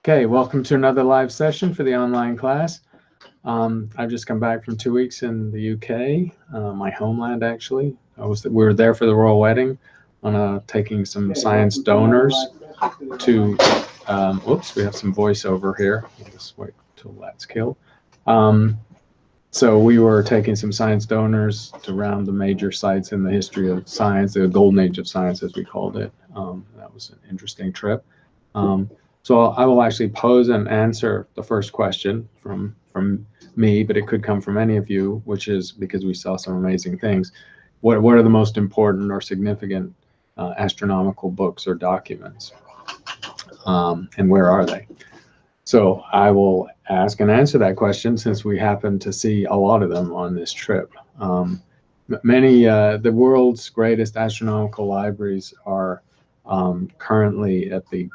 Okay, welcome to another live session for the online class. I've just come back from 2 weeks in the UK, my homeland actually. We were there for the royal wedding on taking some science donors to, whoops, we have some voiceover here. I'll just wait till that's killed. So we were taking some science donors to around the major sites in the history of science, the golden age of science as we called it. That was an interesting trip. So I will actually pose and answer the first question from me, but it could come from any of you, which is because we saw some amazing things. What are the most important or significant astronomical books or documents? And where are they? So I will ask and answer that question since we happen to see a lot of them on this trip. The world's greatest astronomical libraries are currently at the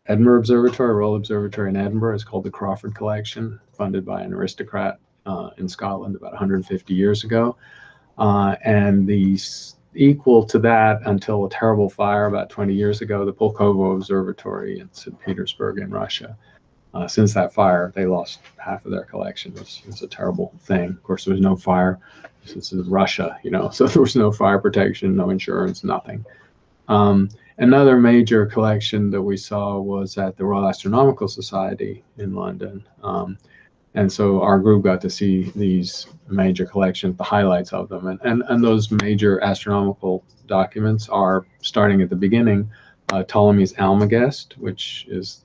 Edinburgh Observatory, Royal Observatory in Edinburgh. It's called the Crawford Collection, funded by an aristocrat in Scotland about 150 years ago. And equal to that until a terrible fire about 20 years ago, the Pulkovo Observatory in St. Petersburg in Russia. Since that fire, they lost half of their collection. It's a terrible thing. Of course, there was no fire. This is Russia, so there was no fire protection, no insurance, nothing. Another major collection that we saw was at the Royal Astronomical Society in London. And so our group got to see these major collections, the highlights of them. And those major astronomical documents are, starting at the beginning, Ptolemy's Almagest, which is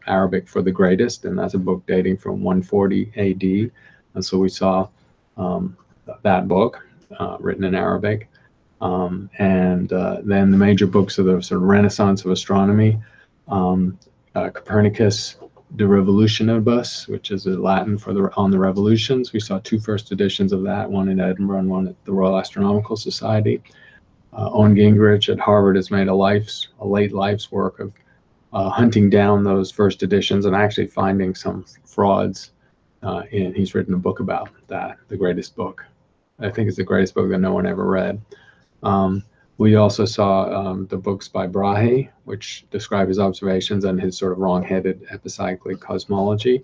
Arabic for the greatest, and that's a book dating from 140 AD. And so we saw that book written in Arabic. Then the major books of the sort of Renaissance of astronomy, Copernicus De Revolutionibus, which is Latin for on the revolutions. We saw two first editions of that, one in Edinburgh and one at the Royal Astronomical Society. Owen Gingerich at Harvard has made a late life's work of hunting down those first editions and actually finding some frauds. He's written a book about that, the greatest book. I think it's the greatest book that no one ever read. We also saw the books by Brahe, which describe his observations and his sort of wrong-headed epicyclic cosmology.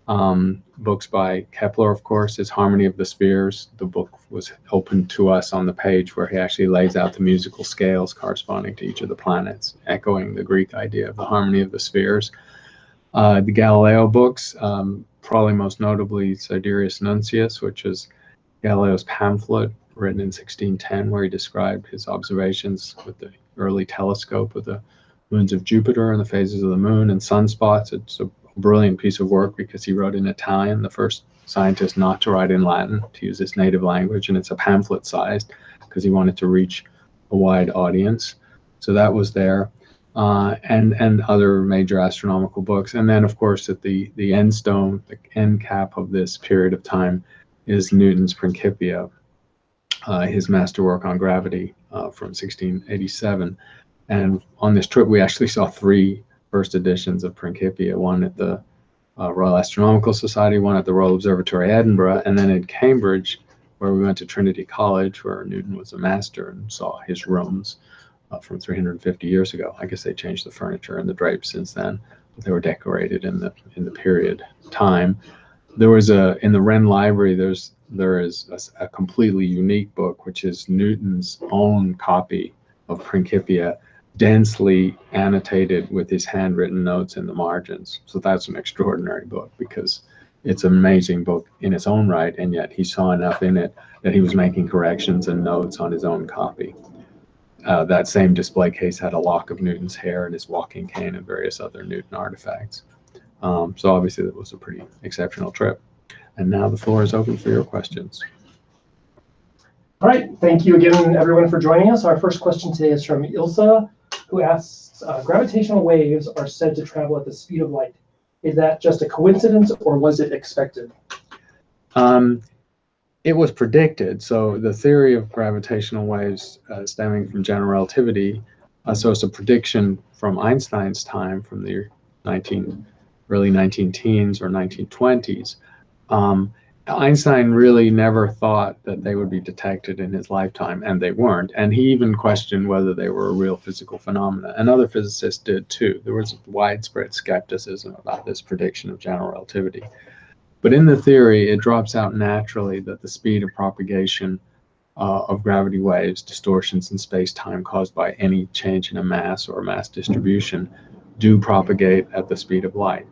Books by Kepler, of course, his Harmony of the Spheres. The book was open to us on the page where he actually lays out the musical scales corresponding to each of the planets, echoing the Greek idea of the harmony of the spheres. The Galileo books, probably most notably Sidereus Nuncius, which is Galileo's pamphlet written in 1610, where he described his observations with the early telescope of the moons of Jupiter and the phases of the moon and sunspots. It's a brilliant piece of work because he wrote in Italian, the first scientist not to write in Latin, to use his native language, and it's a pamphlet sized because he wanted to reach a wide audience. So that was there, and other major astronomical books. And then, of course, at the end cap of this period of time is Newton's Principia, his masterwork on gravity from 1687. And on this trip, we actually saw three first editions of Principia, one at the Royal Astronomical Society, one at the Royal Observatory Edinburgh, and then at Cambridge, where we went to Trinity College, where Newton was a master, and saw his rooms from 350 years ago. I guess they changed the furniture and the drapes since then, but they were decorated in the period time. There was in the Wren Library, there is a completely unique book, which is Newton's own copy of Principia, densely annotated with his handwritten notes in the margins. So that's an extraordinary book because it's an amazing book in its own right, and yet he saw enough in it that he was making corrections and notes on his own copy. That same display case had a lock of Newton's hair and his walking cane and various other Newton artifacts. So obviously that was a pretty exceptional trip. And now the floor is open for your questions. All right, thank you again, everyone, for joining us. Our first question today is from Ilsa, who asks, gravitational waves are said to travel at the speed of light. Is that just a coincidence, or was it expected? It was predicted. So the theory of gravitational waves stemming from general relativity, so it's a prediction from Einstein's time, from the early 19 teens or 1920s. Einstein really never thought that they would be detected in his lifetime, and they weren't. And he even questioned whether they were a real physical phenomena. And other physicists did too. There was widespread skepticism about this prediction of general relativity. But in the theory, it drops out naturally that the speed of propagation of gravity waves, distortions in space-time caused by any change in a mass or a mass distribution, do propagate at the speed of light.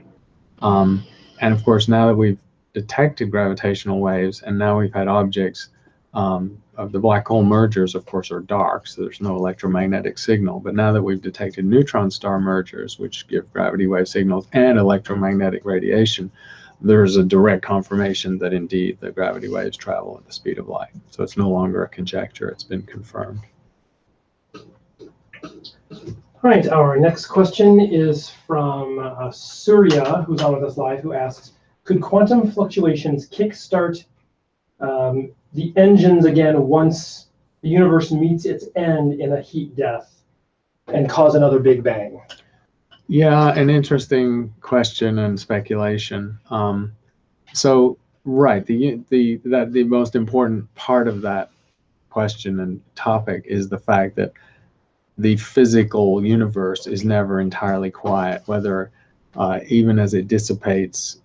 And of course, now that we've detected gravitational waves, and now we've had objects of the black hole mergers, of course, are dark, so there's no electromagnetic signal. But now that we've detected neutron star mergers, which give gravity wave signals and electromagnetic radiation, there's a direct confirmation that indeed the gravity waves travel at the speed of light. So it's no longer a conjecture, it's been confirmed. All right, our next question is from Surya, who's on with us live, who asks, could quantum fluctuations kickstart the engines again once the universe meets its end in a heat death and cause another Big Bang? Yeah, an interesting question and speculation. So, right, the most important part of that question and topic is the fact that the physical universe is never entirely quiet, whether even as it dissipates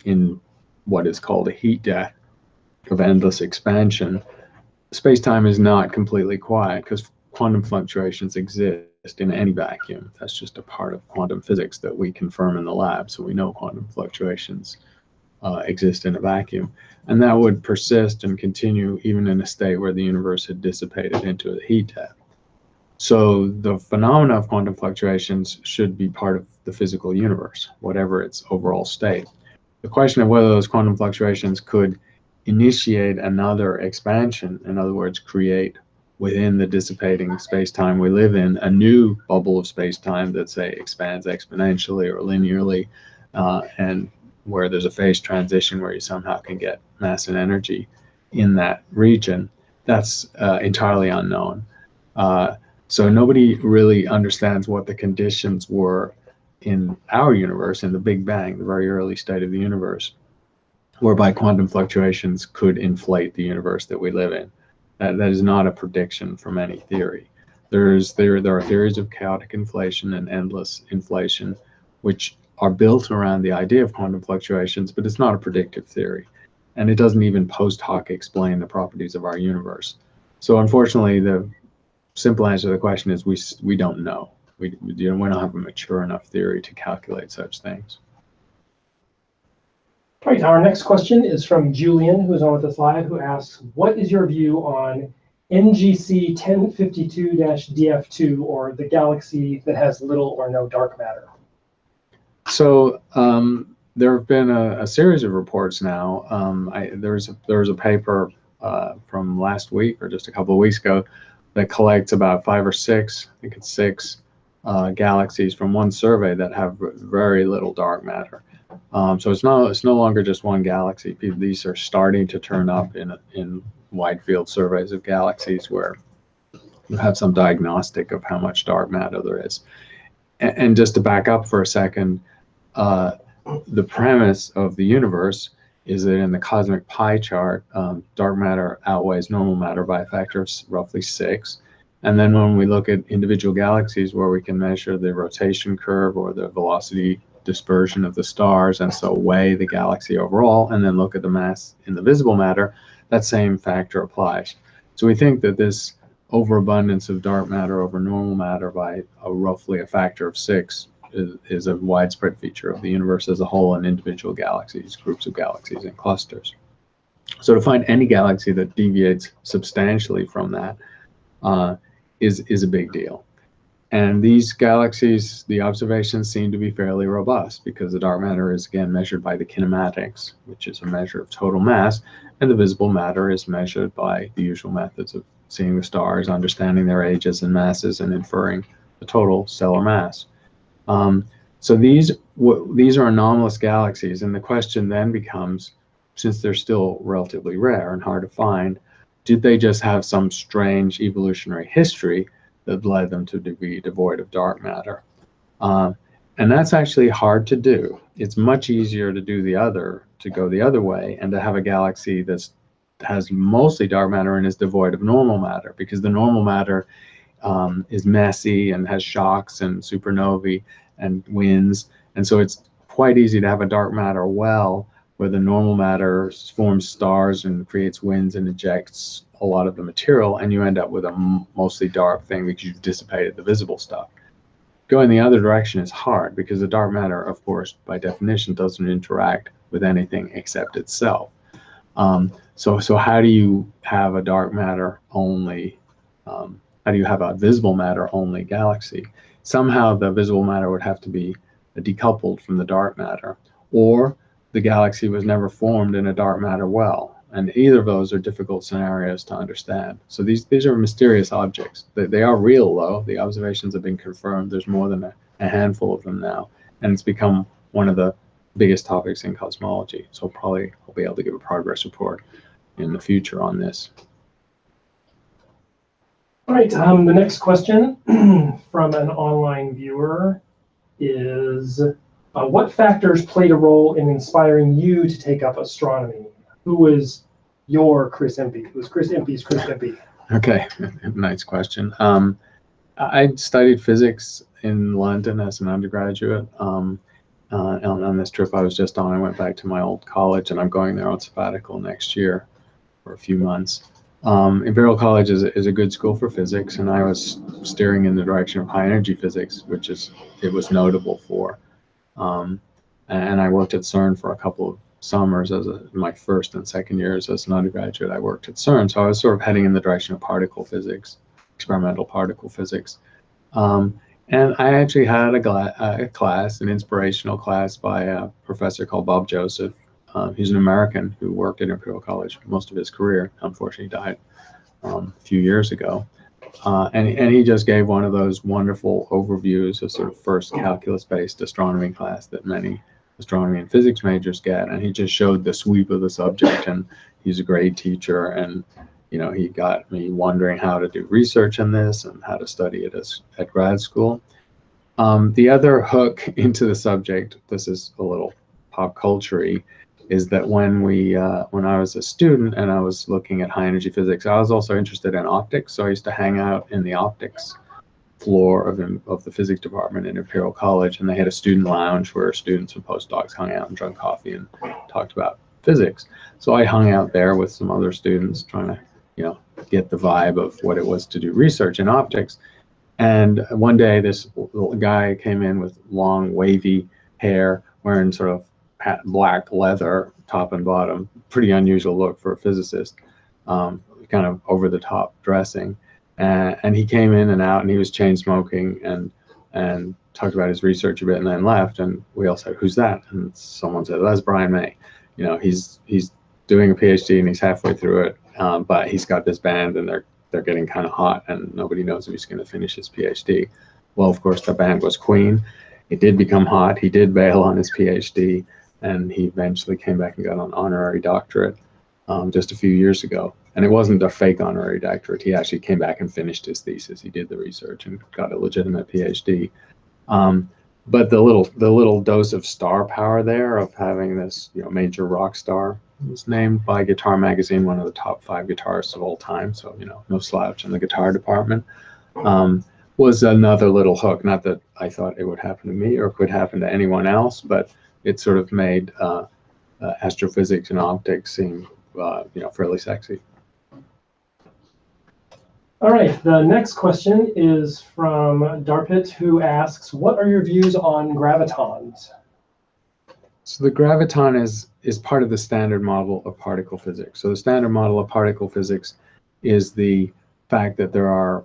in what is called a heat death of endless expansion, space-time is not completely quiet because quantum fluctuations exist in any vacuum. That's just a part of quantum physics that we confirm in the lab, so we know quantum fluctuations exist in a vacuum. And that would persist and continue even in a state where the universe had dissipated into a heat death. So the phenomena of quantum fluctuations should be part of the physical universe, whatever its overall state. The question of whether those quantum fluctuations could initiate another expansion, in other words, create within the dissipating space-time we live in a new bubble of space-time that, say, expands exponentially or linearly, and where there's a phase transition where you somehow can get mass and energy in that region, that's entirely unknown. So nobody really understands what the conditions were in our universe, in the Big Bang, the very early state of the universe, whereby quantum fluctuations could inflate the universe that we live in. That is not a prediction from any theory. There are theories of chaotic inflation and endless inflation, which are built around the idea of quantum fluctuations, but it's not a predictive theory. And it doesn't even post hoc explain the properties of our universe. So unfortunately, the simple answer to the question is we don't know. We don't have a mature enough theory to calculate such things. All right, our next question is from Julian, who's on with us live, who asks, what is your view on NGC 1052-DF2, or the galaxy that has little or no dark matter? So there have been a series of reports now. There was a paper from last week or just a couple of weeks ago that collects about 5 or 6, I think it's 6 galaxies from one survey that have very little dark matter. So it's no longer just one galaxy. These are starting to turn up in wide field surveys of galaxies where you have some diagnostic of how much dark matter there is. And just to back up for a second, the premise of the universe is that in the cosmic pie chart, dark matter outweighs normal matter by a factor of roughly 6. And then when we look at individual galaxies where we can measure the rotation curve or the velocity dispersion of the stars, and so weigh the galaxy overall, and then look at the mass in the visible matter, that same factor applies. So we think that this overabundance of dark matter over normal matter by roughly a factor of 6 is a widespread feature of the universe as a whole, and individual galaxies, groups of galaxies, and clusters. So to find any galaxy that deviates substantially from that is a big deal. And these galaxies, the observations seem to be fairly robust because the dark matter is again measured by the kinematics, which is a measure of total mass, and the visible matter is measured by the usual methods of seeing the stars, understanding their ages and masses, and inferring the total stellar mass. So these are anomalous galaxies, and the question then becomes, since they're still relatively rare and hard to find, did they just have some strange evolutionary history that led them to be devoid of dark matter? And that's actually hard to do. it's much easier to do to go the other way, and to have a galaxy has mostly dark matter and is devoid of normal matter, because the normal matter is messy and has shocks and supernovae and winds, and so it's quite easy to have a dark matter well where the normal matter forms stars and creates winds and ejects a lot of the material, and you end up with a mostly dark thing because you've dissipated the visible stuff. Going the other direction is hard, because the dark matter, of course, by definition, doesn't interact with anything except itself. So how do you have a dark matter only, how do you have a visible matter only galaxy? Somehow the visible matter would have to be decoupled from the dark matter, or the galaxy was never formed in a dark matter well. And either of those are difficult scenarios to understand. So these are mysterious objects. They are real, though. The observations have been confirmed. There's more than a handful of them now. And it's become one of the biggest topics in cosmology. So probably I'll be able to give a progress report in the future on this. All right, the next question from an online viewer is, what factors played a role in inspiring you to take up astronomy? Who was your Chris Impey? Who's Chris Impey's Chris Impey? Okay, nice question. I studied physics in London as an undergraduate. On this trip I was just on, I went back to my old college, and I'm going there on sabbatical next year for a few months. Imperial College is a good school for physics, and I was steering in the direction of high energy physics, which it was notable for. And I worked at CERN for a couple of summers my first and second years as an undergraduate. I worked at CERN, so I was sort of heading in the direction of particle physics, experimental particle physics. And I actually had a class, an inspirational class by a professor called Bob Joseph. He's an American who worked at Imperial College most of his career. Unfortunately, died a few years ago. And he just gave one of those wonderful overviews of sort of first calculus-based astronomy class that many astronomy and physics majors get, and he just showed the sweep of the subject, and he's a great teacher, and he got me wondering how to do research in this and how to study it at grad school. The other hook into the subject, this is a little pop culture-y, is that when I was a student and I was looking at high energy physics, I was also interested in optics, so I used to hang out in the optics floor of the physics department at Imperial College, and they had a student lounge where students and postdocs hung out and drank coffee and talked about physics. So I hung out there with some other students trying to, get the vibe of what it was to do research in optics. And one day this little guy came in with long wavy hair, wearing sort of black leather top and bottom, pretty unusual look for a physicist, kind of over the top dressing. And he came in and out, and he was chain smoking and talked about his research a bit, and then left. And we all said, "Who's that?" And someone said, "That's Brian May. He's doing a PhD and he's halfway through it, but he's got this band, and they're getting kind of hot, and nobody knows if he's going to finish his PhD." Well, of course, the band was Queen. It did become hot. He did bail on his PhD, and he eventually came back and got an honorary doctorate just a few years ago. And it wasn't a fake honorary doctorate. He actually came back and finished his thesis. He did the research and got a legitimate PhD. But the little dose of star power there of having this major rock star, was named by Guitar Magazine one of the top 5 guitarists of all time. So no slouch in the guitar department. Was another little hook. Not that I thought it would happen to me or could happen to anyone else, but it sort of made astrophysics and optics seem fairly sexy. All right, the next question is from Darpit, who asks, what are your views on gravitons? So the graviton is part of the standard model of particle physics. So the standard model of particle physics is the fact that there are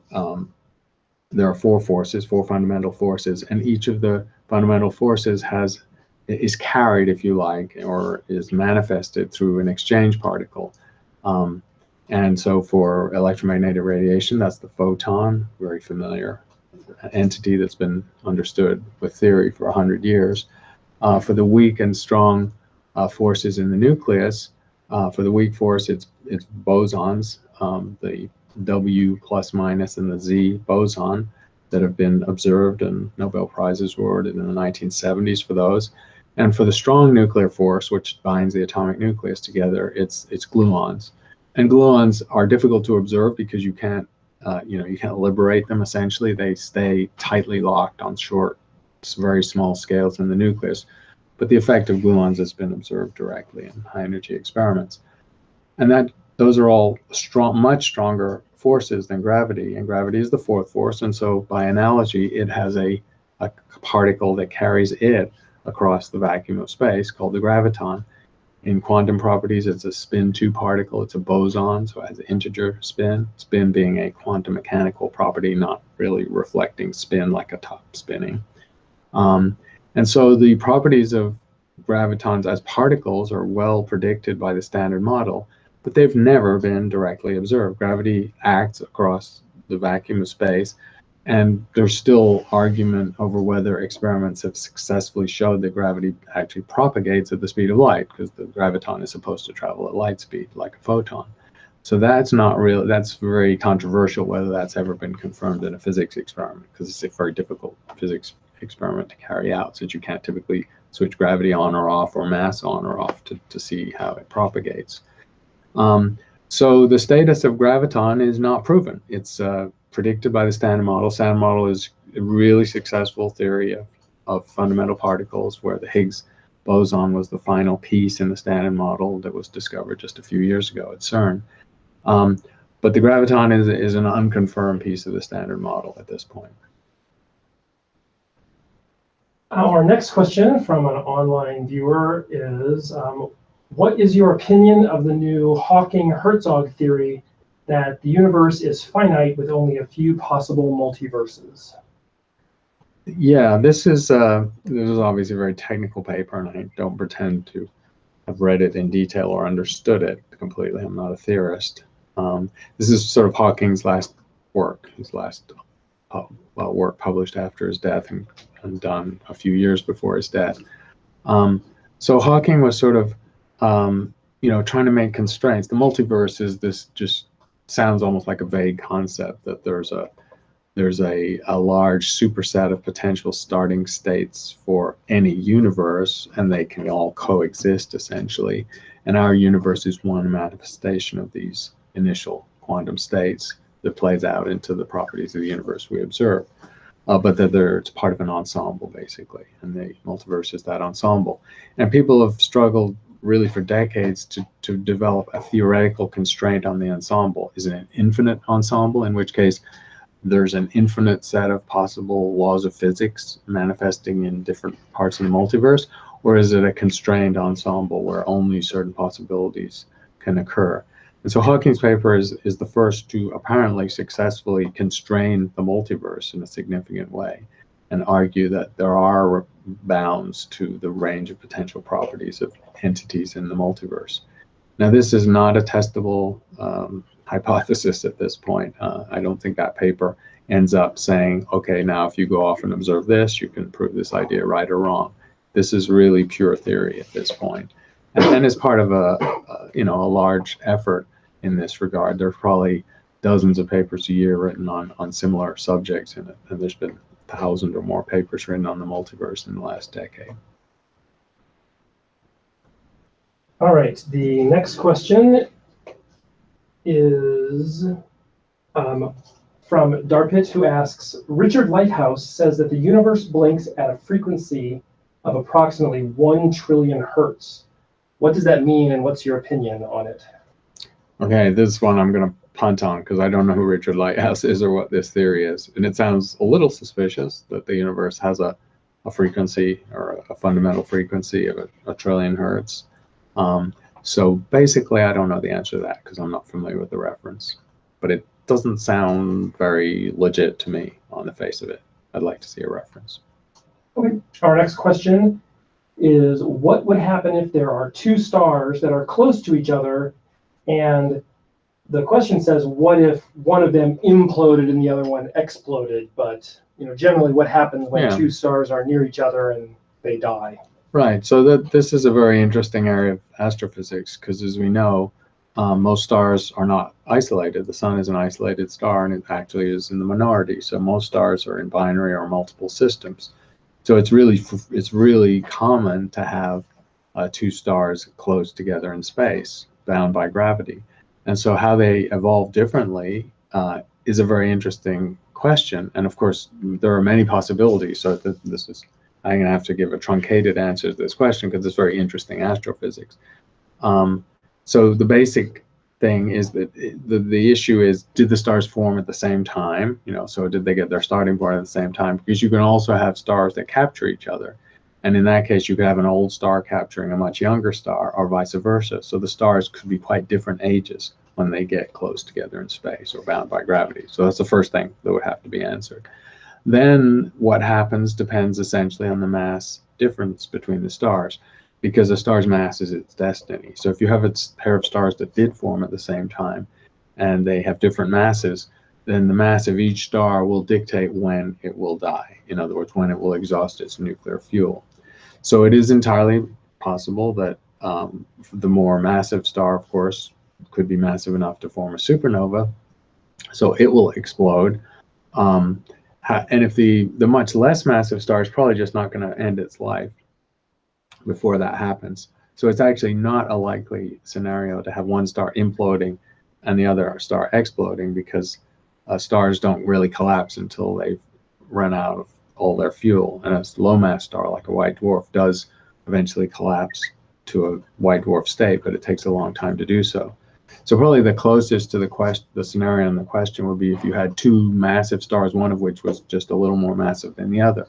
4 forces, 4 fundamental forces, and each of the fundamental forces is carried, if you like, or is manifested through an exchange particle. And so for electromagnetic radiation, that's the photon, very familiar entity that's been understood with theory for 100 years. For the weak and strong forces in the nucleus, for the weak force, it's bosons, the W plus minus and the Z boson that have been observed, and Nobel Prizes were awarded in the 1970s for those. And for the strong nuclear force, which binds the atomic nucleus together, it's gluons. And gluons are difficult to observe because you can't liberate them. Essentially, they stay tightly locked on short, very small scales in the nucleus. But the effect of gluons has been observed directly in high-energy experiments, and those are all much stronger forces than gravity. And gravity is the fourth force, and so by analogy, it has a particle that carries it across the vacuum of space called the graviton. In quantum properties, it's a spin 2 particle. It's a boson, so it has an integer spin. Spin being a quantum mechanical property, not really reflecting spin like a top spinning. And so the properties of gravitons as particles are well predicted by the standard model, but they've never been directly observed. Gravity acts across the vacuum of space, and there's still argument over whether experiments have successfully showed that gravity actually propagates at the speed of light, because the graviton is supposed to travel at light speed like a photon. So that's very controversial whether that's ever been confirmed in a physics experiment, because it's a very difficult physics experiment to carry out, since you can't typically switch gravity on or off or mass on or off to see how it propagates. So the status of graviton is not proven. It's predicted by the standard model. Standard model is a really successful theory of fundamental particles, where the Higgs boson was the final piece in the standard model that was discovered just a few years ago at CERN. But the graviton is an unconfirmed piece of the standard model at this point. Our next question from an online viewer is, what is your opinion of the new Hawking-Hertzog theory that the universe is finite with only a few possible multiverses? Yeah, this is obviously a very technical paper, and I don't pretend to have read it in detail or understood it completely. I'm not a theorist. This is sort of Hawking's last work, his last work published after his death and done a few years before his death. So Hawking was sort of trying to make constraints. The multiverse is this, just sounds almost like a vague concept, that there's a large superset of potential starting states for any universe, and they can all coexist essentially. And our universe is one manifestation of these initial quantum states that plays out into the properties of the universe we observe. But that it's part of an ensemble, basically, and the multiverse is that ensemble. And people have struggled really for decades to develop a theoretical constraint on the ensemble. Is it an infinite ensemble, in which case there's an infinite set of possible laws of physics manifesting in different parts of the multiverse, or is it a constrained ensemble where only certain possibilities can occur? And so Hawking's paper is the first to apparently successfully constrain the multiverse in a significant way, and argue that there are bounds to the range of potential properties of entities in the multiverse. Now, this is not a testable hypothesis at this point. I don't think that paper ends up saying, okay, now if you go off and observe this, you can prove this idea right or wrong. This is really pure theory at this point. And as part of a large effort in this regard, there's probably dozens of papers a year written on similar subjects in it, and there's been 1,000 or more papers written on the multiverse in the last decade. All right, the next question is from Darpit, who asks, Richard Lighthouse says that the universe blinks at a frequency of approximately 1 trillion hertz. What does that mean, and what's your opinion on it? Okay, this one I'm going to punt on, because I don't know who Richard Lighthouse is or what this theory is. And it sounds a little suspicious that the universe has a frequency, or a fundamental frequency of a trillion hertz. So basically, I don't know the answer to that, because I'm not familiar with the reference. But it doesn't sound very legit to me on the face of it. I'd like to see a reference. Okay. Our next question is, what would happen if there are two stars that are close to each other, and the question says, what if one of them imploded and the other one exploded? But generally, what happens when two stars are near each other and they die? Right. So this is a very interesting area of astrophysics, because as we know, most stars are not isolated. The sun is an isolated star, and it actually is in the minority. So most stars are in binary or multiple systems. So it's really common to have two stars close together in space, bound by gravity. And so how they evolve differently is a very interesting question. And of course, there are many possibilities. So I'm going to have to give a truncated answer to this question because it's very interesting astrophysics. So the basic thing is that the issue is, did the stars form at the same time? So did they get their starting point at the same time? Because you can also have stars that capture each other. And in that case, you could have an old star capturing a much younger star, or vice versa. So the stars could be quite different ages when they get close together in space or bound by gravity. So that's the first thing that would have to be answered. Then what happens depends essentially on the mass difference between the stars, because a star's mass is its destiny. So if you have a pair of stars that did form at the same time and they have different masses, then the mass of each star will dictate when it will die. In other words, when it will exhaust its nuclear fuel. So it is entirely possible that the more massive star, of course, could be massive enough to form a supernova. So it will explode. And if the much less massive star is probably just not going to end its life before that happens. So it's actually not a likely scenario to have one star imploding and the other star exploding, because stars don't really collapse until they've run out of all their fuel. And a low mass star like a white dwarf does eventually collapse to a white dwarf state, but it takes a long time to do so. So probably the closest to the scenario in the question would be if you had two massive stars, one of which was just a little more massive than the other.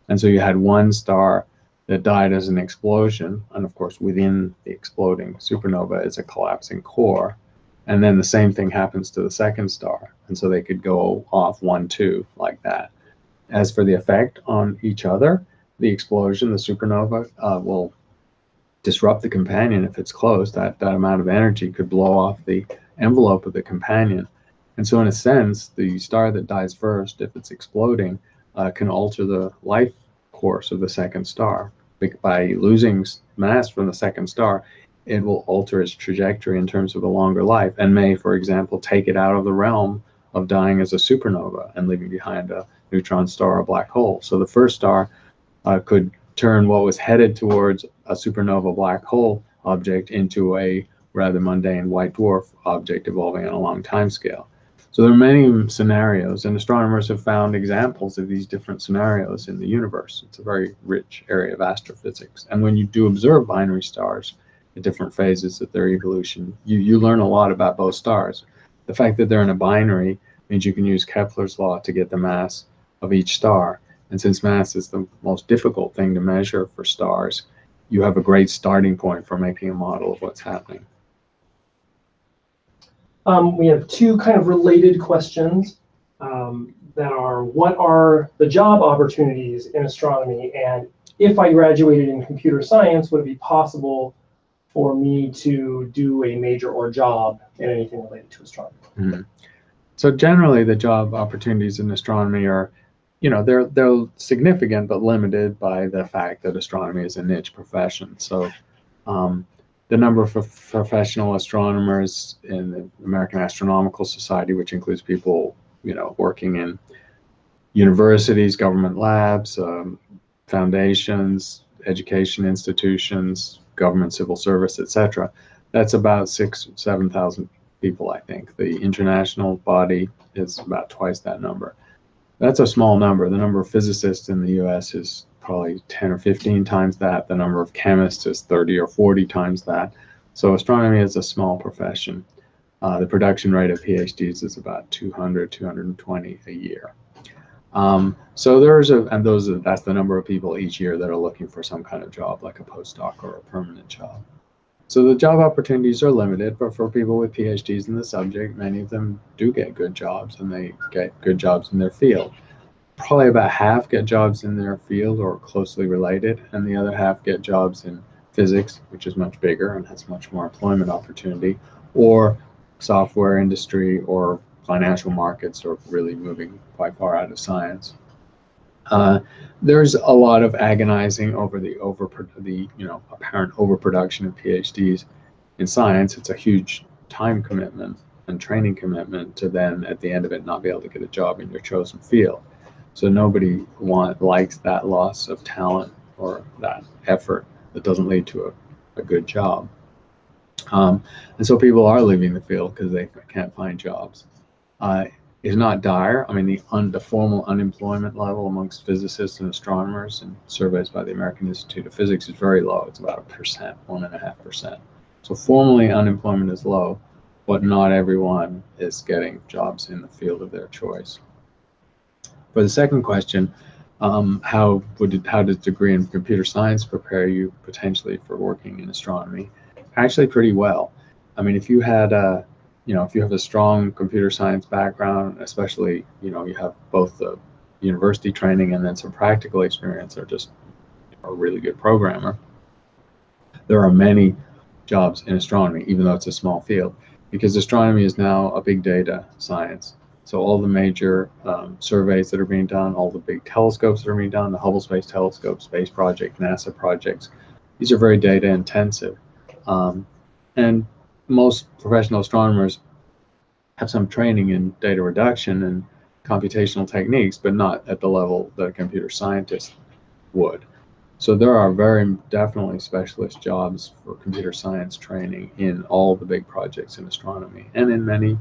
And so you had one star that died as an explosion, and of course within the exploding supernova is a collapsing core, and then the same thing happens to the second star, and so they could go off 1, 2 like that. As for the effect on each other, the explosion, the supernova, will disrupt the companion if it's close. That amount of energy could blow off the envelope of the companion. And so in a sense, the star that dies first, if it's exploding, can alter the life course of the second star. By losing mass from the second star, it will alter its trajectory in terms of a longer life, and may, for example, take it out of the realm of dying as a supernova and leaving behind a neutron star or black hole. So the first star could turn what was headed towards a supernova black hole object into a rather mundane white dwarf object evolving on a long time scale. So there are many scenarios, and astronomers have found examples of these different scenarios in the universe. It's a very rich area of astrophysics. And when you do observe binary stars at different phases of their evolution, you learn a lot about both stars. The fact that they're in a binary means you can use Kepler's law to get the mass of each star. And since mass is the most difficult thing to measure for stars, you have a great starting point for making a model of what's happening. We have two kind of related questions that are, what are the job opportunities in astronomy? And if I graduated in computer science, would it be possible for me to do a major or job in anything related to astronomy? Mm-hmm. So generally, the job opportunities in astronomy are, they're significant but limited by the fact that astronomy is a niche profession. So the number of professional astronomers in the American Astronomical Society, which includes people, working in universities, government labs, foundations, education institutions, government civil service, etc. That's about 6,000 or 7,000 people, I think. The international body is about twice that number. That's a small number. The number of physicists in the US is probably 10 or 15 times that. The number of chemists is 30 or 40 times that. So astronomy is a small profession. The production rate of PhDs is about 200, 220 a year. So that's the number of people each year that are looking for some kind of job, like a postdoc or a permanent job. So the job opportunities are limited, but for people with PhDs in the subject, many of them do get good jobs, and they get good jobs in their field. Probably about half get jobs in their field or closely related, and the other half get jobs in physics, which is much bigger and has much more employment opportunity, or software industry or financial markets, or really moving quite far out of science. There's a lot of agonizing over the apparent overproduction of PhDs in science. It's a huge time commitment and training commitment to then, at the end of it, not be able to get a job in your chosen field. So nobody likes that loss of talent or that effort that doesn't lead to a good job. And so people are leaving the field because they can't find jobs. It's not dire. I mean, the formal unemployment level amongst physicists and astronomers and surveys by the American Institute of Physics is very low. It's about 1%, 1.5%. So formally unemployment is low, but not everyone is getting jobs in the field of their choice. For the second question, how does degree in computer science prepare you potentially for working in astronomy? Actually, pretty well. I mean, if you had if you have a strong computer science background, especially you have both the university training and then some practical experience, or just a really good programmer, there are many jobs in astronomy, even though it's a small field, because astronomy is now a big data science. So all the major surveys that are being done, all the big telescopes that are being done, the Hubble Space Telescope, Space Project, NASA projects, these are very data intensive. And most professional astronomers have some training in data reduction and computational techniques, but not at the level that a computer scientist would. So there are very definitely specialist jobs for computer science training in all the big projects in astronomy, and in many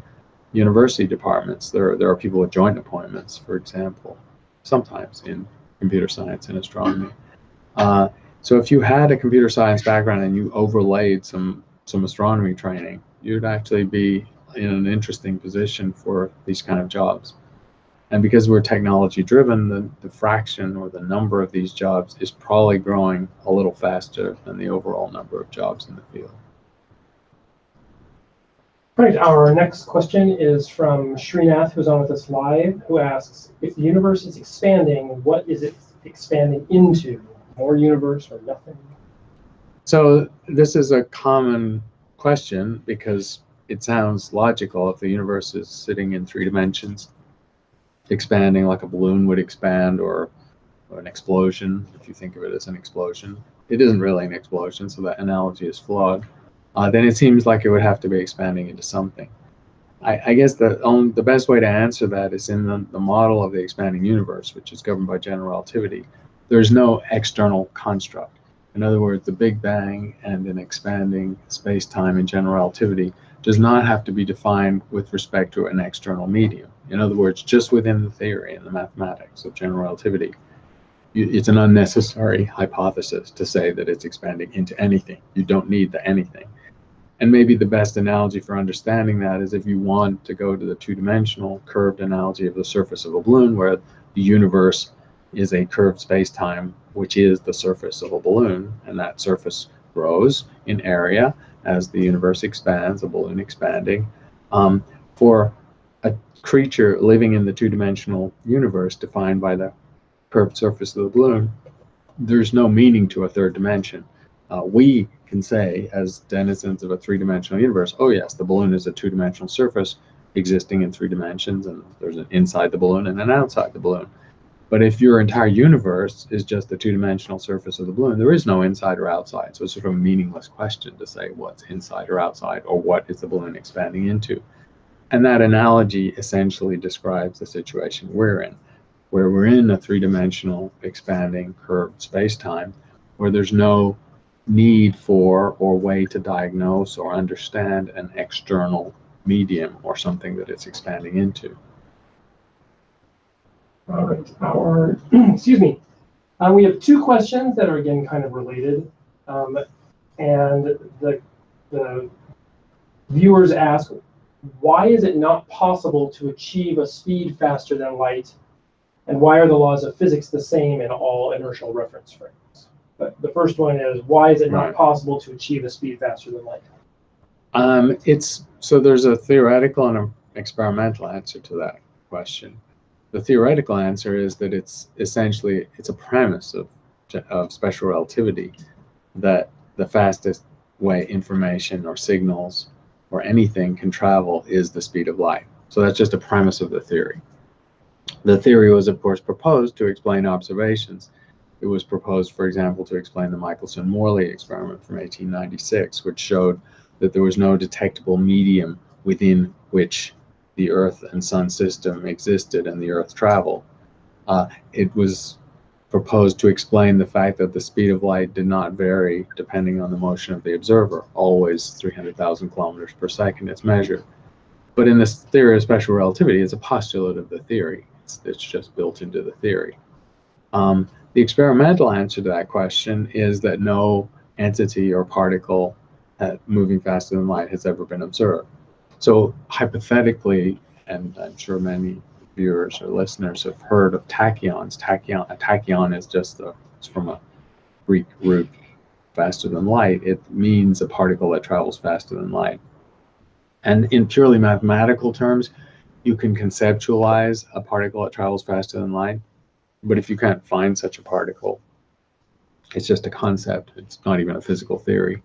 university departments. There are people with joint appointments, for example, sometimes in computer science and astronomy. So if you had a computer science background and you overlaid some astronomy training, you'd actually be in an interesting position for these kind of jobs. And because we're technology driven, the fraction or the number of these jobs is probably growing a little faster than the overall number of jobs in the field. Right, our next question is from Srinath, who's on with us live, who asks, if the universe is expanding, what is it expanding into? More universe or nothing? So this is a common question because it sounds logical. If the universe is sitting in 3 dimensions, expanding like a balloon would expand, or an explosion, if you think of it as an explosion. It isn't really an explosion, so that analogy is flawed. Then it seems like it would have to be expanding into something. I guess the best way to answer that is in the model of the expanding universe, which is governed by general relativity. There's no external construct. In other words, the Big Bang and an expanding space-time in general relativity does not have to be defined with respect to an external medium. In other words, just within the theory and the mathematics of general relativity, it's an unnecessary hypothesis to say that it's expanding into anything. You don't need the anything. And maybe the best analogy for understanding that is if you want to go to the 2-dimensional curved analogy of the surface of a balloon, where the universe is a curved space-time, which is the surface of a balloon, and that surface grows in area as the universe expands, a balloon expanding. For a creature living in the 2-dimensional universe defined by the curved surface of the balloon, there's no meaning to a 3rd dimension. We can say, as denizens of a 3-dimensional universe, oh yes, the balloon is a 2-dimensional surface existing in 3 dimensions, and there's an inside the balloon and an outside the balloon. But if your entire universe is just the 2-dimensional surface of the balloon, there is no inside or outside. So it's sort of a meaningless question to say what's inside or outside, or what is the balloon expanding into. And that analogy essentially describes the situation we're in, where we're in a 3-dimensional expanding curved space-time, where there's no need for or way to diagnose or understand an external medium or something that it's expanding into. All right, excuse me. We have 2 questions that are again kind of related, and the viewers ask, why is it not possible to achieve a speed faster than light, and why are the laws of physics the same in all inertial reference frames? But the first one is, why is it not possible to achieve a speed faster than light? So there's a theoretical and an experimental answer to that question. The theoretical answer is that it's a premise of special relativity that the fastest way information or signals or anything can travel is the speed of light. So that's just a premise of the theory. The theory was, of course, proposed to explain observations. It was proposed, for example, to explain the Michelson-Morley experiment from 1896, which showed that there was no detectable medium within which the Earth and Sun system existed and the Earth traveled. It was proposed to explain the fact that the speed of light did not vary depending on the motion of the observer, always 300,000 kilometers per second is measured. But in this theory of special relativity, it's a postulate of the theory. It's just built into the theory. The experimental answer to that question is that no entity or particle moving faster than light has ever been observed. So hypothetically, and I'm sure many viewers or listeners have heard of tachyons. A tachyon is it's from a Greek root, faster than light. It means a particle that travels faster than light. And in purely mathematical terms, you can conceptualize a particle that travels faster than light. But if you can't find such a particle, it's just a concept. It's not even a physical theory.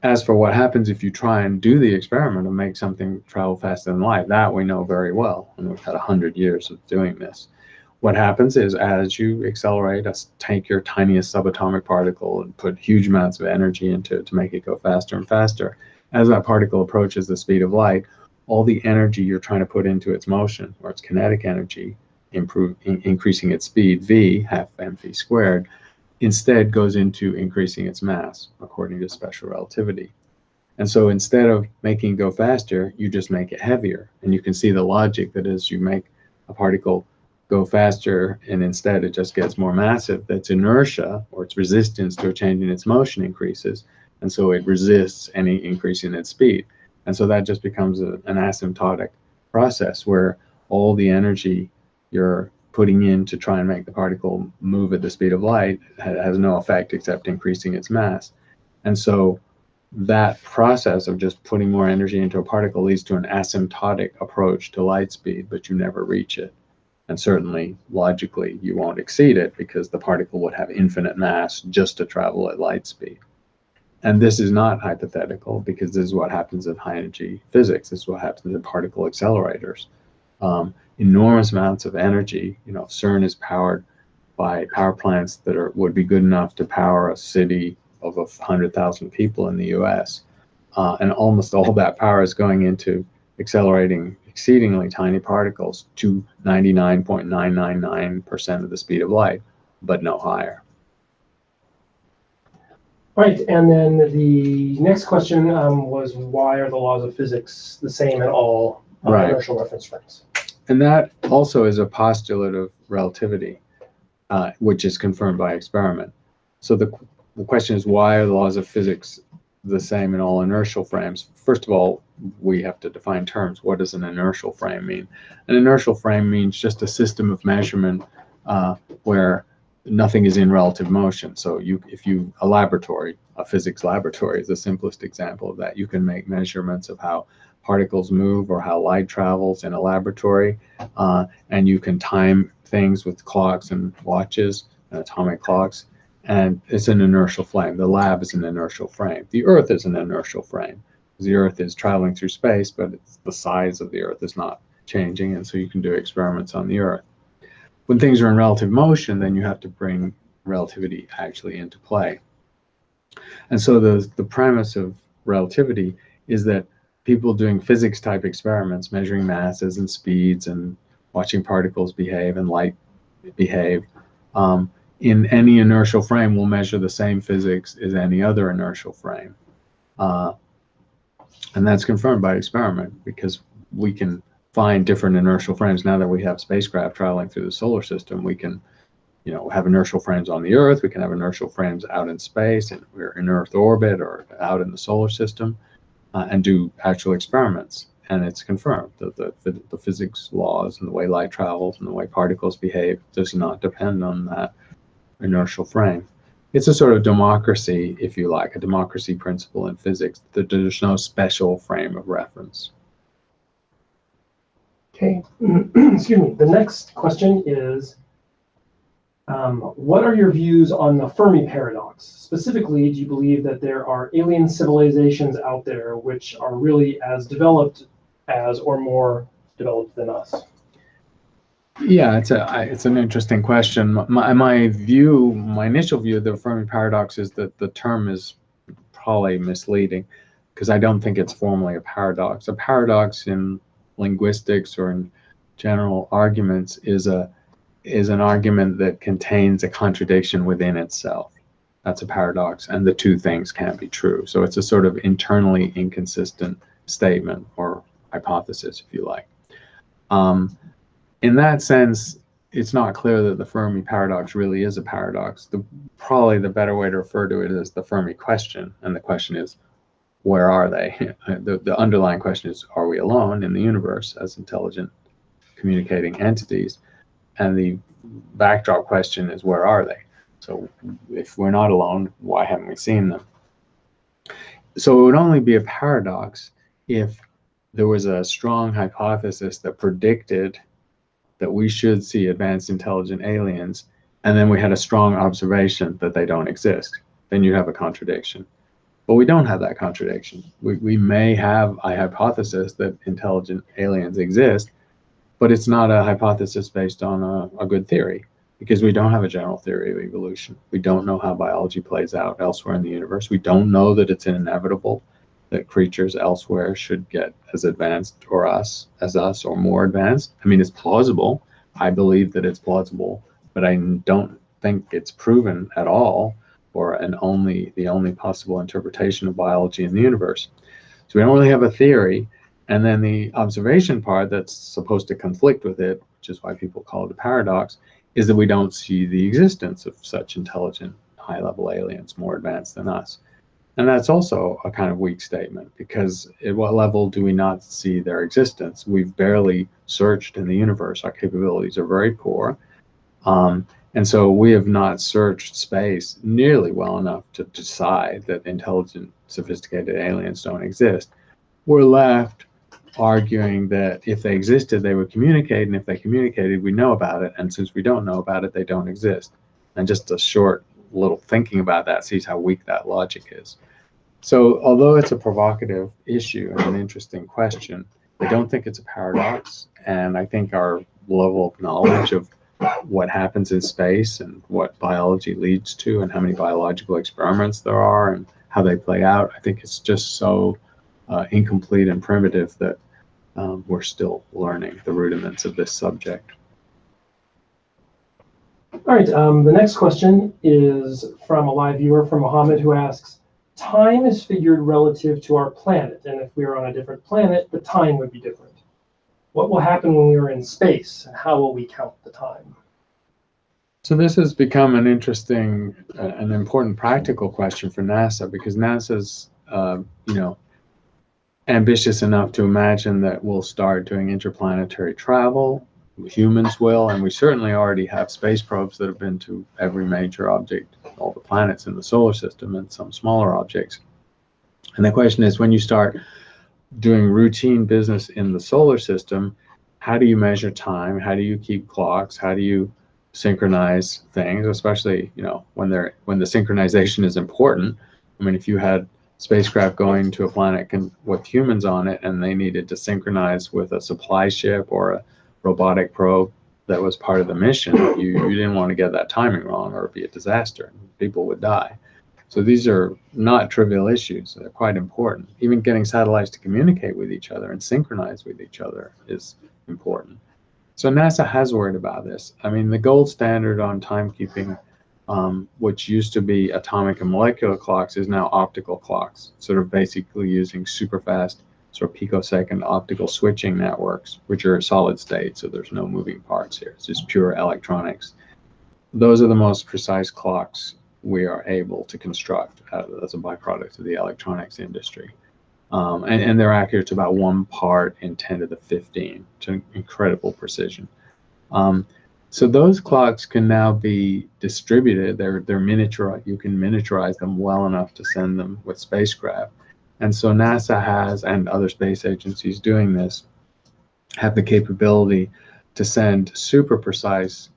As for what happens if you try and do the experiment and make something travel faster than light, that we know very well, and we've had 100 years of doing this. What happens is, as you accelerate, take your tiniest subatomic particle and put huge amounts of energy into it to make it go faster and faster. As that particle approaches the speed of light, all the energy you're trying to put into its motion, or its kinetic energy, increasing its speed, v, half mv squared, instead goes into increasing its mass, according to special relativity. And so instead of making it go faster, you just make it heavier. And you can see the logic that as you make a particle go faster and instead it just gets more massive, that's inertia, or its resistance to a change in its motion, increases. And so it resists any increase in its speed. And so that just becomes an asymptotic process where all the energy you're putting in to try and make the particle move at the speed of light has no effect except increasing its mass. And so that process of just putting more energy into a particle leads to an asymptotic approach to light speed, but you never reach it. And certainly, logically, you won't exceed it because the particle would have infinite mass just to travel at light speed. And this is not hypothetical because this is what happens in high energy physics. This is what happens in particle accelerators. Enormous amounts of energy. CERN is powered by power plants that would be good enough to power a city of 100,000 people in the US. And almost all that power is going into accelerating exceedingly tiny particles to 99.999% of the speed of light, but no higher. Right, and then the next question was, why are the laws of physics the same in all inertial reference frames? And that also is a postulate of relativity, which is confirmed by experiment. So the question is, why are the laws of physics the same in all inertial frames? First of all, we have to define terms. What does an inertial frame mean? An inertial frame means just a system of measurement where nothing is in relative motion. So a physics laboratory is the simplest example of that. You can make measurements of how particles move or how light travels in a laboratory, and you can time things with clocks and watches and atomic clocks, and it's an inertial frame. The lab is an inertial frame. The Earth is an inertial frame. The Earth is traveling through space, but the size of the Earth is not changing, and so you can do experiments on the Earth. When things are in relative motion, then you have to bring relativity actually into play. And so the premise of relativity is that people doing physics type experiments, measuring masses and speeds and watching particles behave and light behave, in any inertial frame will measure the same physics as any other inertial frame. And that's confirmed by experiment because we can find different inertial frames. Now that we have spacecraft traveling through the solar system, we can have inertial frames on the Earth, we can have inertial frames out in space, and we're in Earth orbit or out in the solar system, and do actual experiments. And it's confirmed that the physics laws and the way light travels and the way particles behave does not depend on that inertial frame. It's a sort of democracy, if you like, a democracy principle in physics, that there's no special frame of reference. Okay, excuse me. The next question is, what are your views on the Fermi paradox? Specifically, do you believe that there are alien civilizations out there which are really as developed as or more developed than us? Yeah, it's an interesting question. My initial view of the Fermi paradox is that the term is probably misleading because I don't think it's formally a paradox. A paradox in linguistics or in general arguments is a is an argument that contains a contradiction within itself. That's a paradox, and the two things can't be true. So it's a sort of internally inconsistent statement or hypothesis, if you like. In that sense, it's not clear that the Fermi paradox really is a paradox. Probably the better way to refer to it is the Fermi question, and the question is, where are they? The underlying question is, are we alone in the universe as intelligent communicating entities? And the backdrop question is, where are they? So if we're not alone, why haven't we seen them? So it would only be a paradox if there was a strong hypothesis that predicted that we should see advanced intelligent aliens, and then we had a strong observation that they don't exist. Then you have a contradiction. But we don't have that contradiction. We may have a hypothesis that intelligent aliens exist, but it's not a hypothesis based on a good theory, because we don't have a general theory of evolution. We don't know how biology plays out elsewhere in the universe. We don't know that it's inevitable that creatures elsewhere should get as advanced as us or more advanced. I mean, it's plausible. I believe that it's plausible, but I don't think it's proven at all, or the only possible interpretation of biology in the universe. So we don't really have a theory. And then the observation part that's supposed to conflict with it, which is why people call it a paradox, is that we don't see the existence of such intelligent high-level aliens more advanced than us. And that's also a kind of weak statement, because at what level do we not see their existence? We've barely searched in the universe. Our capabilities are very poor. And so we have not searched space nearly well enough to decide that intelligent, sophisticated aliens don't exist. We're left arguing that if they existed, they would communicate, and if they communicated, we know about it. And since we don't know about it, they don't exist. And just a short little thinking about that sees how weak that logic is. So although it's a provocative issue and an interesting question, I don't think it's a paradox. And I think our level of knowledge of what happens in space and what biology leads to and how many biological experiments there are and how they play out, I think it's just so incomplete and primitive that we're still learning the rudiments of this subject. All right, the next question is from a live viewer, from Mohammed, who asks, time is figured relative to our planet, and if we were on a different planet, the time would be different. What will happen when we are in space, and how will we count the time? So this has become an interesting, an important practical question for NASA, because NASA's, ambitious enough to imagine that we'll start doing interplanetary travel. Humans will, and we certainly already have space probes that have been to every major object, all the planets in the solar system, and some smaller objects. And the question is, when you start doing routine business in the solar system, how do you measure time? How do you keep clocks? How do you synchronize things, especially when the synchronization is important? I mean, if you had spacecraft going to a planet with humans on it, and they needed to synchronize with a supply ship or a robotic probe that was part of the mission, you didn't want to get that timing wrong, or it'd be a disaster. People would die. So these are not trivial issues. They're quite important. Even getting satellites to communicate with each other and synchronize with each other is important. So NASA has worried about this. I mean, the gold standard on timekeeping, which used to be atomic and molecular clocks, is now optical clocks, sort of basically using super fast sort of picosecond optical switching networks, which are solid state, so there's no moving parts here. It's just pure electronics. Those are the most precise clocks we are able to construct as a byproduct of the electronics industry. And they're accurate to about 1 part in 10 to the 15, to incredible precision. So those clocks can now be distributed. They're miniature. You can miniaturize them well enough to send them with spacecraft. And so NASA has, and other space agencies doing this, have the capability to send super precise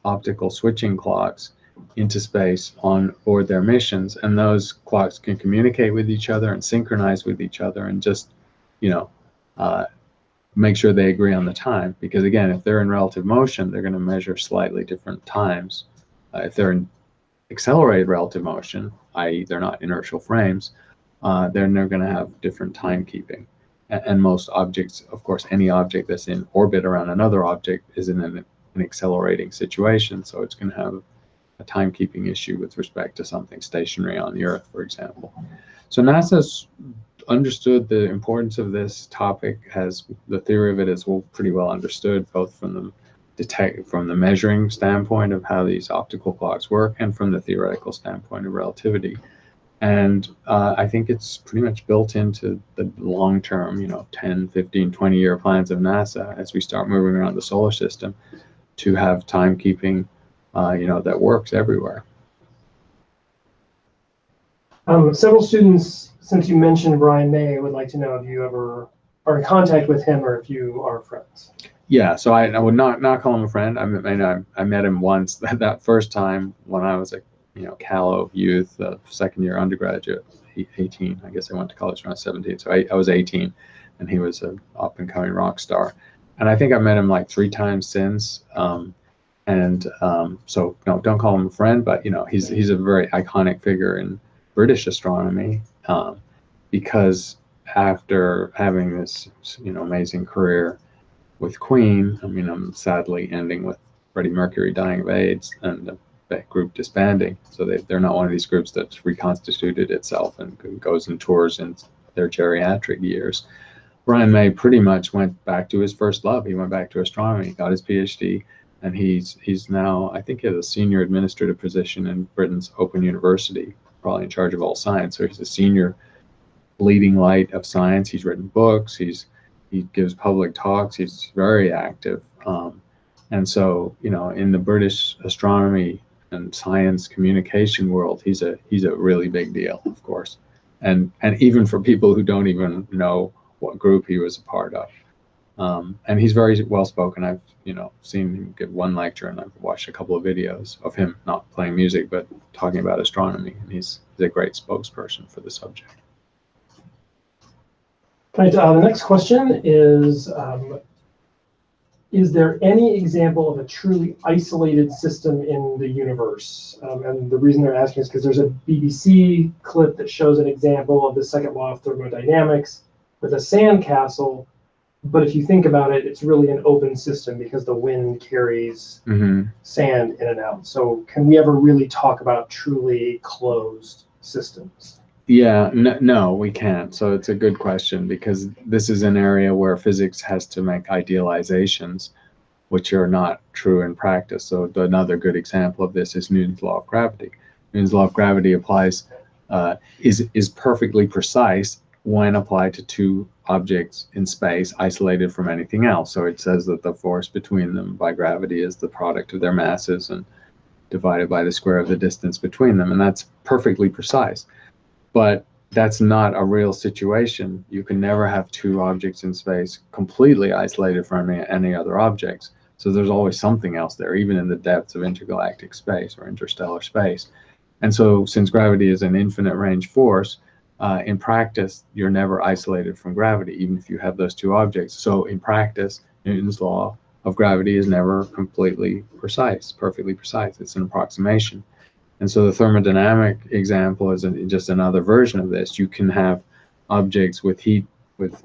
optical switching clocks into space on board their missions, and those clocks can communicate with each other and synchronize with each other and just, make sure they agree on the time. Because again, if they're in relative motion, they're going to measure slightly different times. If they're in accelerated relative motion, i.e. they're not inertial frames, then they're going to have different timekeeping. And most objects, of course, any object that's in orbit around another object is in an an accelerating situation. So it's going to have a timekeeping issue with respect to something stationary on the Earth, for example. So NASA's understood the importance of this topic. Has the theory of it is pretty well understood, both from the measuring standpoint of how these optical clocks work and from the theoretical standpoint of relativity. And I think it's pretty much built into the long-term, 10, 15, 20-year plans of NASA as we start moving around the solar system to have timekeeping, that works everywhere. Several students, since you mentioned Brian May, would like to know if you ever are in contact with him or if you are friends. Yeah, so I would not call him a friend. I met him once that first time when I was a callow youth, second year undergraduate, 18. I guess I went to college when I was 17, so I was 18, and he was an up and coming rock star. And I think I met him like 3 times since. So no, don't call him a friend, but he's a very iconic figure in British astronomy, because after having this amazing career with Queen, I'm sadly ending with Freddie Mercury dying of AIDS and the group disbanding. So they're not one of these groups that's reconstituted itself and goes and tours in their geriatric years. Brian May pretty much went back to his first love. He went back to astronomy, got his PhD, and he's now, I think, he has a senior administrative position in Britain's Open University, probably in charge of all science. So he's a senior leading light of science. He's written books. He gives public talks. He's very active. And so, in the British astronomy and science communication world, he's a really big deal, of course. And even for people who don't even know what group he was a part of. And he's very well spoken. I've seen him give one lecture, and I've watched a couple of videos of him not playing music but talking about astronomy. And he's a great spokesperson for the subject. Right. The next question is there any example of a truly isolated system in the universe? And the reason they're asking is because there's a BBC clip that shows an example of the second law of thermodynamics with a sandcastle. But if you think about it, it's really an open system because the wind carries sand in and out. So can we ever really talk about truly closed systems? Yeah, no, we can't. So it's a good question, because this is an area where physics has to make idealizations, which are not true in practice. So another good example of this is Newton's law of gravity. Newton's law of gravity applies, is perfectly precise when applied to 2 objects in space isolated from anything else. So it says that the force between them by gravity is the product of their masses and divided by the square of the distance between them. And that's perfectly precise. But that's not a real situation. You can never have 2 objects in space completely isolated from any other objects. So there's always something else there, even in the depths of intergalactic space or interstellar space. And so since gravity is an infinite range force, in practice, you're never isolated from gravity, even if you have those 2 objects. So in practice, Newton's law of gravity is never completely precise, perfectly precise. It's an approximation. And so the thermodynamic example is just another version of this. You can have objects with heat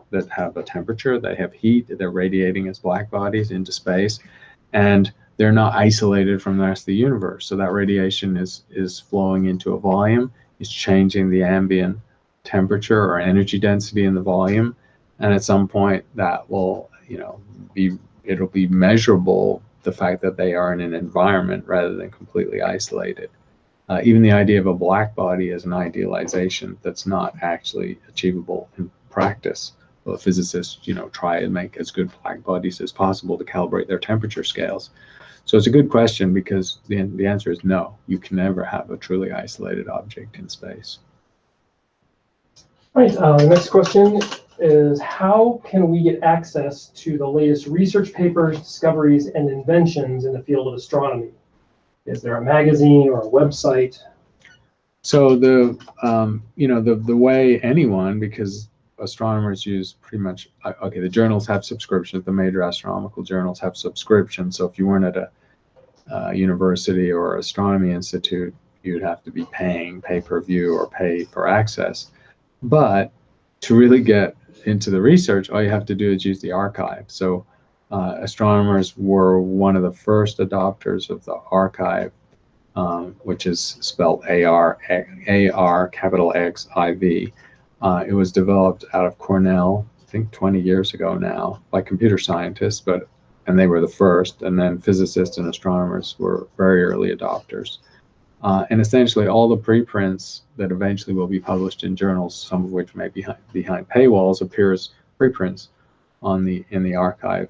that have a temperature, they have heat, they're radiating as black bodies into space, and they're not isolated from the rest of the universe. So that radiation is flowing into a volume, it's changing the ambient temperature or energy density in the volume, and at some point that will, it'll be measurable, the fact that they are in an environment rather than completely isolated. Even the idea of a black body is an idealization that's not actually achievable in practice. Well, physicists, try and make as good black bodies as possible to calibrate their temperature scales. So it's a good question, because the answer is no. You can never have a truly isolated object in space. All right. The next question is, how can we get access to the latest research papers, discoveries, and inventions in the field of astronomy? Is there a magazine or a website? So the way anyone, because astronomers use pretty much, the journals have subscriptions, the major astronomical journals have subscriptions. So if you weren't at a university or astronomy institute, you'd have to be paying pay-per-view or pay for access. But to really get into the research, all you have to do is use the archive. So astronomers were one of the first adopters of the archive, which is spelled capital X I V. It was developed out of Cornell, I think 20 years ago now, by computer scientists, and they were the first, and then physicists and astronomers were very early adopters. And essentially all the preprints that eventually will be published in journals, some of which may be behind paywalls, appear as preprints in the archive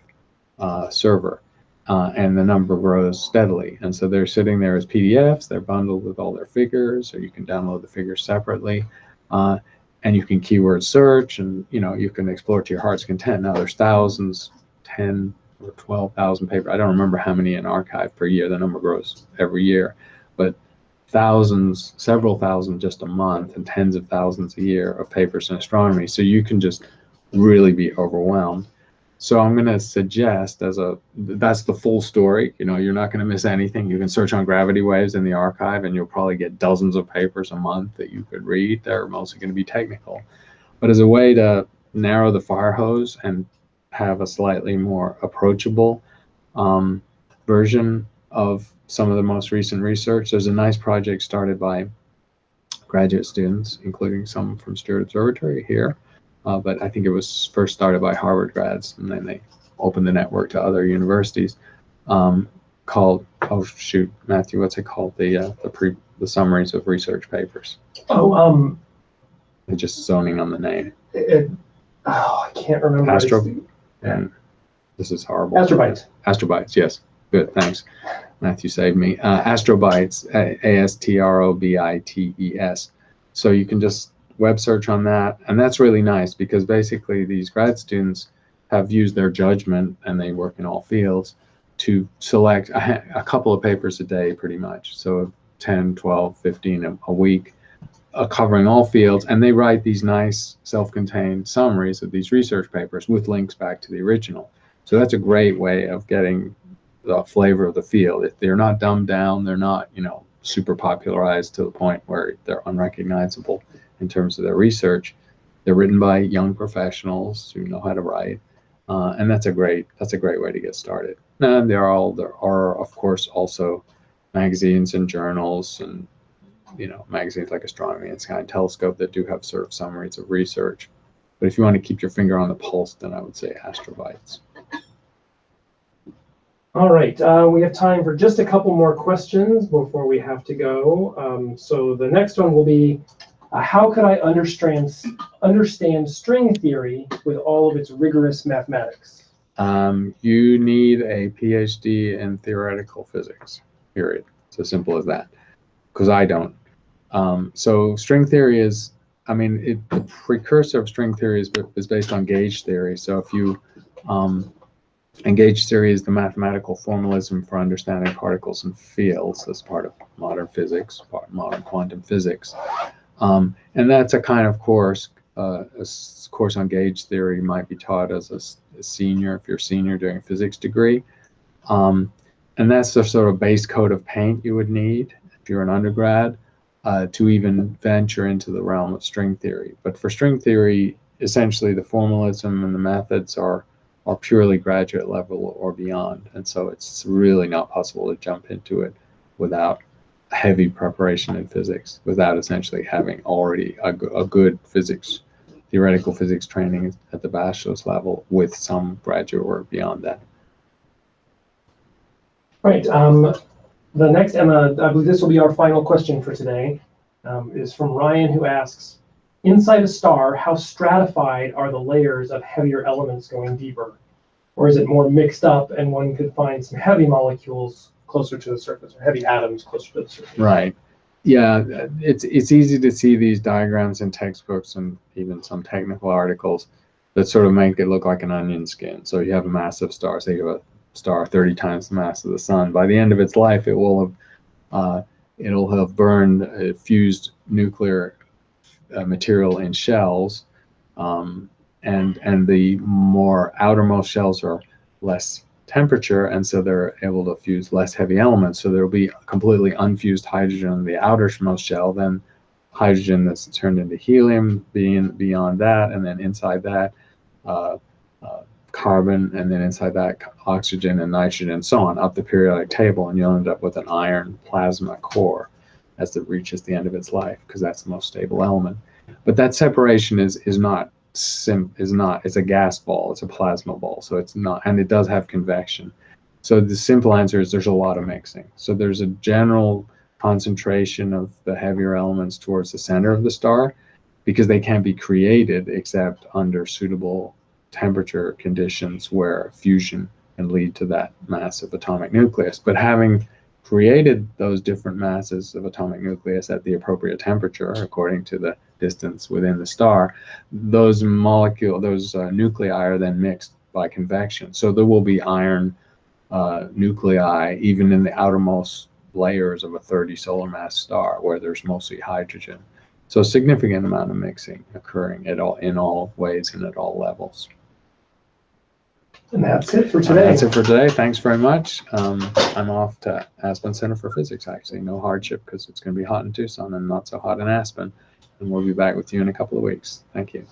server. And the number grows steadily. And so they're sitting there as PDFs, they're bundled with all their figures, or you can download the figures separately. And you can keyword search, and you can explore to your heart's content. Now there's thousands, 10 or 12,000 papers. I don't remember how many in archive per year. The number grows every year, but thousands, several thousand just a month, and tens of thousands a year of papers in astronomy. So you can just really be overwhelmed. So I'm going to suggest that's the full story. You're not going to miss anything. You can search on gravity waves in the archive, and you'll probably get dozens of papers a month that you could read. They're mostly going to be technical. But as a way to narrow the fire hose and have a slightly more approachable version of some of the most recent research, there's a nice project started by graduate students, including some from Steward Observatory here. But I think it was first started by Harvard grads, and then they opened the network to other universities. Called, oh shoot, Matthew, what's it called? The summaries of research papers. Oh, They're just zoning on the name. I can't remember. And this is horrible. Astrobytes. Astrobytes, yes. Good, thanks. Matthew saved me. Astrobytes, ASTROBITES. So you can just web search on that, and that's really nice because basically these grad students have used their judgment, and they work in all fields, to select a couple of papers a day pretty much. So 10, 12, 15 a week, covering all fields, and they write these nice self-contained summaries of these research papers with links back to the original. So that's a great way of getting the flavor of the field. If they're not dumbed down, they're not super popularized to the point where they're unrecognizable in terms of their research. They're written by young professionals who know how to write, and that's a great way to get started. And there are of course also magazines and journals, and magazines like Astronomy and Sky and Telescope that do have sort of summaries of research. But if you want to keep your finger on the pulse, then I would say Astrobytes. All right, we have time for just a couple more questions before we have to go. So the next one will be, how could I understand string theory with all of its rigorous mathematics? You need a PhD in theoretical physics, period. It's as simple as that, because I don't. So string theory is, the precursor of string theory is based on gauge theory. So if you, and gauge theory is the mathematical formalism for understanding particles and fields as part of modern physics, modern quantum physics. And that's a kind of course, a course on gauge theory might be taught as a senior, if you're a senior doing a physics degree. And that's the sort of base coat of paint you would need if you're an undergrad to even venture into the realm of string theory. But for string theory, essentially the formalism and the methods are purely graduate level or beyond. And so it's really not possible to jump into it without heavy preparation in physics, without essentially having already a good theoretical physics training at the bachelor's level with some graduate work beyond that. Right. The next, and I believe this will be our final question for today, is from Ryan, who asks, inside a star, how stratified are the layers of heavier elements going deeper? Or is it more mixed up and one could find some heavy molecules closer to the surface, or heavy atoms closer to the surface? Right. Yeah, it's easy to see these diagrams in textbooks and even some technical articles that sort of make it look like an onion skin. So you have a massive star, say you have a star 30 times the mass of the sun. By the end of its life, it will have it'll have burned fused nuclear material in shells, and the more outermost shells are less temperature, and so they're able to fuse less heavy elements. So there will be completely unfused hydrogen in the outermost shell, then hydrogen that's turned into helium beyond that, and then inside that carbon, and then inside that oxygen and nitrogen and so on up the periodic table, and you'll end up with an iron plasma core as it reaches the end of its life, because that's the most stable element. But that separation is not it's a gas ball, it's a plasma ball, so it's not, and it does have convection. So the simple answer is there's a lot of mixing. So there's a general concentration of the heavier elements towards the center of the star, because they can't be created except under suitable temperature conditions where fusion can lead to that massive atomic nucleus. But having created those different masses of atomic nucleus at the appropriate temperature, according to the distance within the star, those nuclei are then mixed by convection. So there will be iron nuclei even in the outermost layers of a 30 solar mass star where there's mostly hydrogen. So a significant amount of mixing occurring in all ways and at all levels. And that's it for today. That's it for today. Thanks very much. I'm off to Aspen Center for Physics, actually. No hardship, because it's going to be hot in Tucson and not so hot in Aspen. And we'll be back with you in a couple of weeks. Thank you.